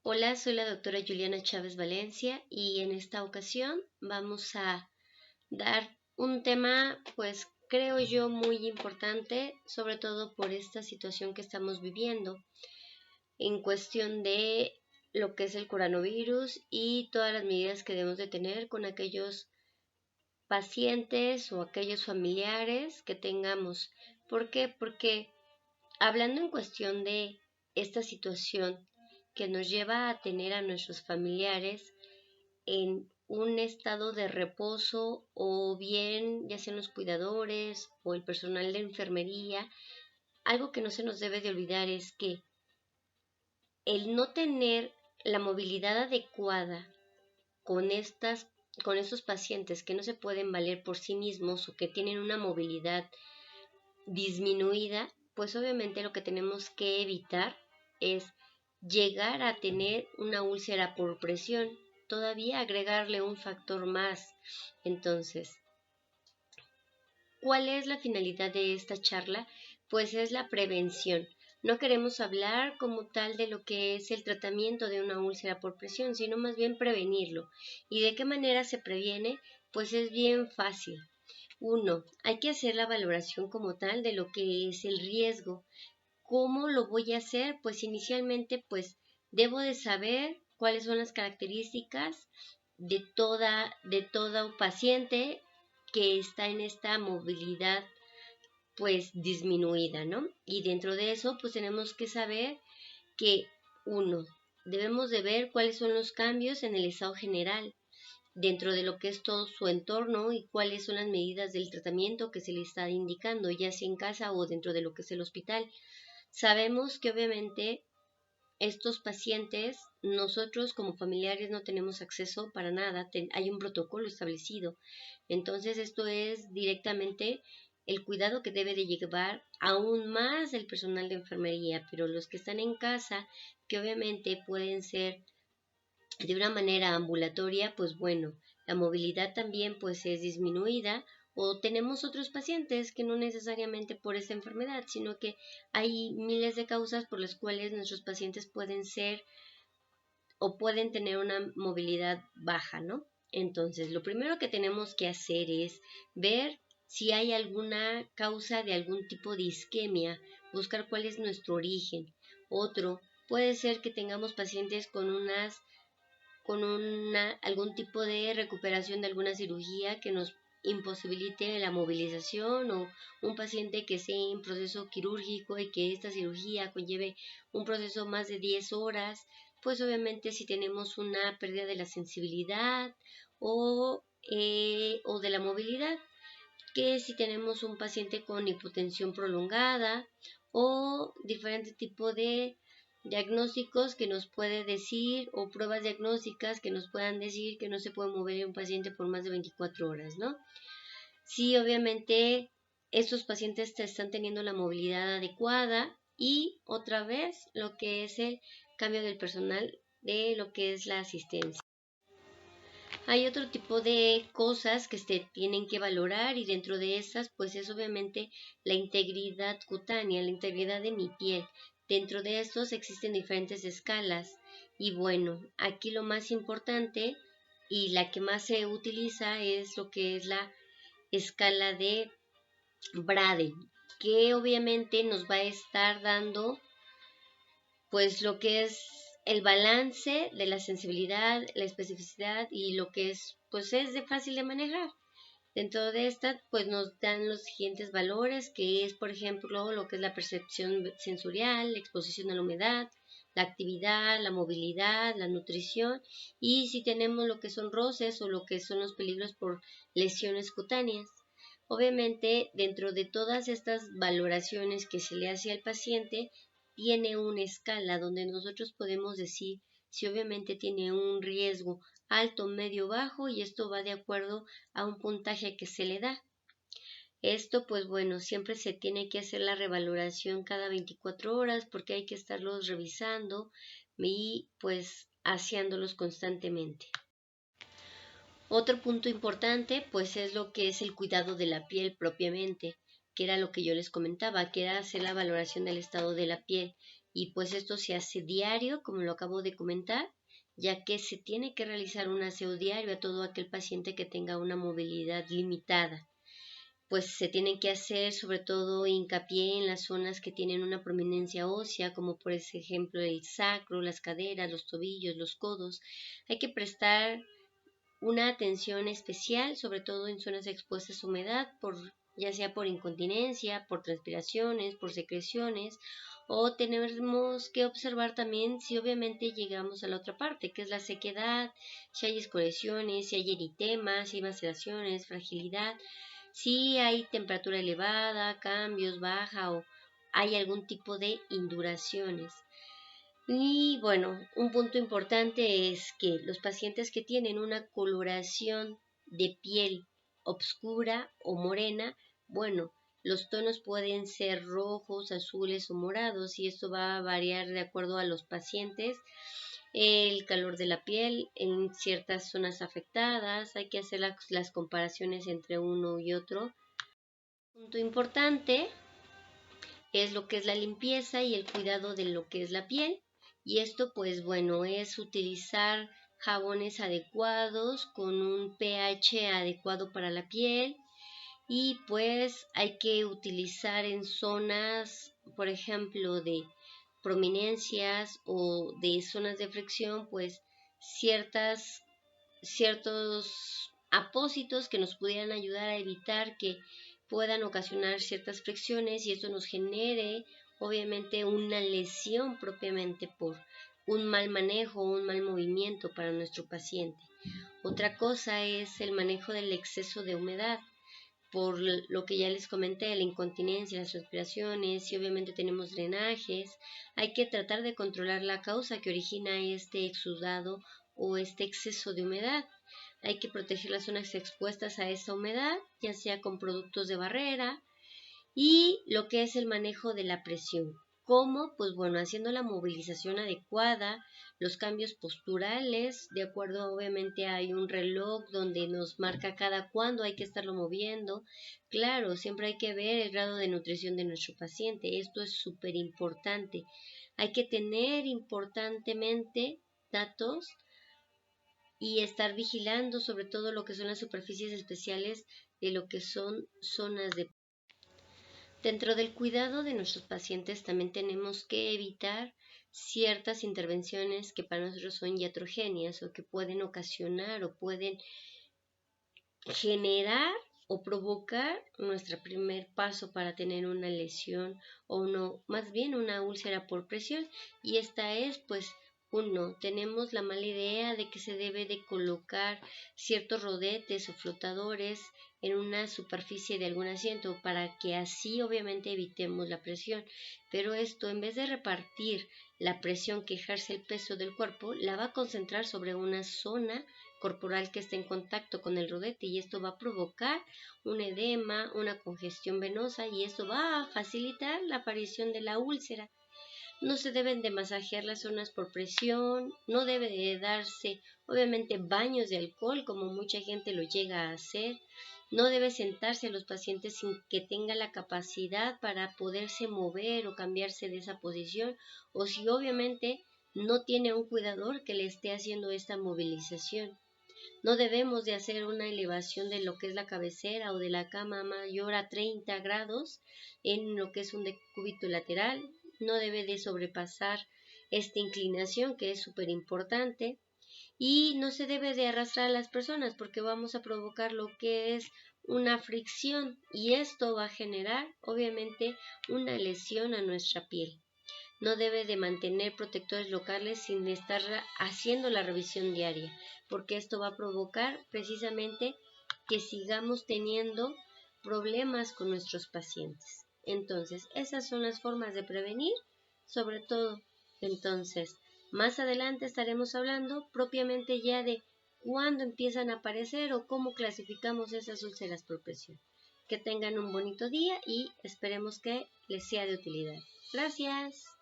Hola, soy la doctora Juliana Chávez Valencia y en esta ocasión vamos a dar un tema, pues creo yo, muy importante, sobre todo por esta situación que estamos viviendo en cuestión de lo que es el coronavirus y todas las medidas que debemos de tener con aquellos pacientes o aquellos familiares que tengamos. ¿Por qué? Porque hablando en cuestión de esta situación que nos lleva a tener a nuestros familiares en un estado de reposo o bien ya sean los cuidadores o el personal de enfermería, algo que no se nos debe de olvidar es que el no tener la movilidad adecuada con con estos pacientes que no se pueden valer por sí mismos o que tienen una movilidad disminuida, pues obviamente lo que tenemos que evitar es llegar a tener una úlcera por presión, todavía agregarle un factor más. Entonces, ¿cuál es la finalidad de esta charla? Pues es la prevención. No queremos hablar como tal de lo que es el tratamiento de una úlcera por presión, sino más bien prevenirlo. ¿Y de qué manera se previene? Pues es bien fácil. Uno, hay que hacer la valoración como tal de lo que es el riesgo. ¿Cómo lo voy a hacer? Pues inicialmente, pues debo de saber cuáles son las características de todo paciente que está en esta movilidad pues disminuida, ¿no? Y dentro de eso, pues tenemos que saber que uno, debemos de ver cuáles son los cambios en el estado general dentro de lo que es todo su entorno y cuáles son las medidas del tratamiento que se le está indicando, ya sea en casa o dentro de lo que es el hospital. Sabemos que obviamente estos pacientes, nosotros como familiares no tenemos acceso para nada, hay un protocolo establecido. Entonces esto es directamente el cuidado que debe de llevar aún más el personal de enfermería, pero los que están en casa, que obviamente pueden ser de una manera ambulatoria, pues bueno, la movilidad también pues es disminuida o tenemos otros pacientes que no necesariamente por esta enfermedad, sino que hay miles de causas por las cuales nuestros pacientes pueden ser o pueden tener una movilidad baja, ¿no? Entonces, lo primero que tenemos que hacer es ver si hay alguna causa de algún tipo de isquemia, buscar cuál es nuestro origen. Otro, puede ser que tengamos pacientes algún tipo de recuperación de alguna cirugía que nos imposibilite la movilización o un paciente que esté en proceso quirúrgico y que esta cirugía conlleve un proceso más de 10 horas, pues obviamente si tenemos una pérdida de la sensibilidad o de la movilidad, que si tenemos un paciente con hipotensión prolongada o diferente tipo de diagnósticos que nos puede decir o pruebas diagnósticas que nos puedan decir que no se puede mover un paciente por más de 24 horas, ¿no? Sí, obviamente estos pacientes están teniendo la movilidad adecuada y otra vez lo que es el cambio del personal de lo que es la asistencia. Hay otro tipo de cosas que se tienen que valorar y dentro de esas pues es obviamente la integridad cutánea, la integridad de mi piel. Dentro de estos existen diferentes escalas y bueno, aquí lo más importante y la que más se utiliza es lo que es la escala de Braden, que obviamente nos va a estar dando pues lo que es el balance de la sensibilidad, la especificidad y lo que es, pues es de fácil de manejar. Dentro de esta, pues nos dan los siguientes valores, que es, por ejemplo, lo que es la percepción sensorial, la exposición a la humedad, la actividad, la movilidad, la nutrición y si tenemos lo que son roces o lo que son los peligros por lesiones cutáneas. Obviamente, dentro de todas estas valoraciones que se le hace al paciente, tiene una escala donde nosotros podemos decir si obviamente tiene un riesgo alto, medio, bajo y esto va de acuerdo a un puntaje que se le da. Esto pues bueno, siempre se tiene que hacer la revaloración cada 24 horas porque hay que estarlos revisando y pues haciéndolos constantemente. Otro punto importante pues es lo que es el cuidado de la piel propiamente, que era lo que yo les comentaba, que era hacer la valoración del estado de la piel. y pues esto se hace diario, como lo acabo de comentar, ya que se tiene que realizar un aseo diario a todo aquel paciente que tenga una movilidad limitada. Pues se tienen que hacer sobre todo hincapié en las zonas que tienen una prominencia ósea, como por ejemplo el sacro, las caderas, los tobillos, los codos. Hay que prestar una atención especial, sobre todo en zonas expuestas a humedad, ya sea por incontinencia, por transpiraciones, por secreciones, o tenemos que observar también si obviamente llegamos a la otra parte, que es la sequedad, si hay escoreciones, si hay eritemas, si hay maceraciones, fragilidad, si hay temperatura elevada, cambios, baja o hay algún tipo de induraciones. Y bueno, un punto importante es que los pacientes que tienen una coloración de piel obscura o morena, bueno, los tonos pueden ser rojos, azules o morados y esto va a variar de acuerdo a los pacientes. El calor de la piel en ciertas zonas afectadas, hay que hacer las comparaciones entre uno y otro. Punto importante es lo que es la limpieza y el cuidado de lo que es la piel. Y esto pues bueno es utilizar jabones adecuados con un pH adecuado para la piel y pues hay que utilizar en zonas por ejemplo de prominencias o de zonas de fricción pues ciertos apósitos que nos pudieran ayudar a evitar que puedan ocasionar ciertas fricciones y esto nos genere obviamente una lesión propiamente por un mal manejo o un mal movimiento para nuestro paciente. Otra cosa es el manejo del exceso de humedad, por lo que ya les comenté, la incontinencia, las respiraciones, si obviamente tenemos drenajes, hay que tratar de controlar la causa que origina este exudado o este exceso de humedad. Hay que proteger las zonas expuestas a esa humedad, ya sea con productos de barrera y lo que es el manejo de la presión. ¿Cómo? Pues bueno, haciendo la movilización adecuada, los cambios posturales, de acuerdo, obviamente hay un reloj donde nos marca cada cuándo hay que estarlo moviendo. Claro, siempre hay que ver el grado de nutrición de nuestro paciente, esto es súper importante. Hay que tener importantemente datos y estar vigilando sobre todo lo que son las superficies especiales de lo que son zonas de... Dentro del cuidado de nuestros pacientes también tenemos que evitar ciertas intervenciones que para nosotros son iatrogenias o que pueden ocasionar o pueden generar o provocar nuestro primer paso para tener una lesión o más bien una úlcera por presión y esta es pues tenemos la mala idea de que se debe de colocar ciertos rodetes o flotadores en una superficie de algún asiento para que así obviamente evitemos la presión, pero esto en vez de repartir la presión que ejerce el peso del cuerpo, la va a concentrar sobre una zona corporal que esté en contacto con el rodete y esto va a provocar un edema, una congestión venosa y esto va a facilitar la aparición de la úlcera. No se deben de masajear las zonas por presión, no debe de darse obviamente baños de alcohol como mucha gente lo llega a hacer, no debe sentarse a los pacientes sin que tenga la capacidad para poderse mover o cambiarse de esa posición o si obviamente no tiene un cuidador que le esté haciendo esta movilización. No debemos de hacer una elevación de lo que es la cabecera o de la cama mayor a 30 grados en lo que es un decúbito lateral. No debe de sobrepasar esta inclinación que es súper importante y no se debe de arrastrar a las personas porque vamos a provocar lo que es una fricción y esto va a generar obviamente una lesión a nuestra piel. No debe de mantener protectores locales sin estar haciendo la revisión diaria, porque esto va a provocar precisamente que sigamos teniendo problemas con nuestros pacientes. Entonces, esas son las formas de prevenir, sobre todo. Entonces, más adelante estaremos hablando propiamente ya de cuándo empiezan a aparecer o cómo clasificamos esas úlceras por presión. Que tengan un bonito día y esperemos que les sea de utilidad. Gracias.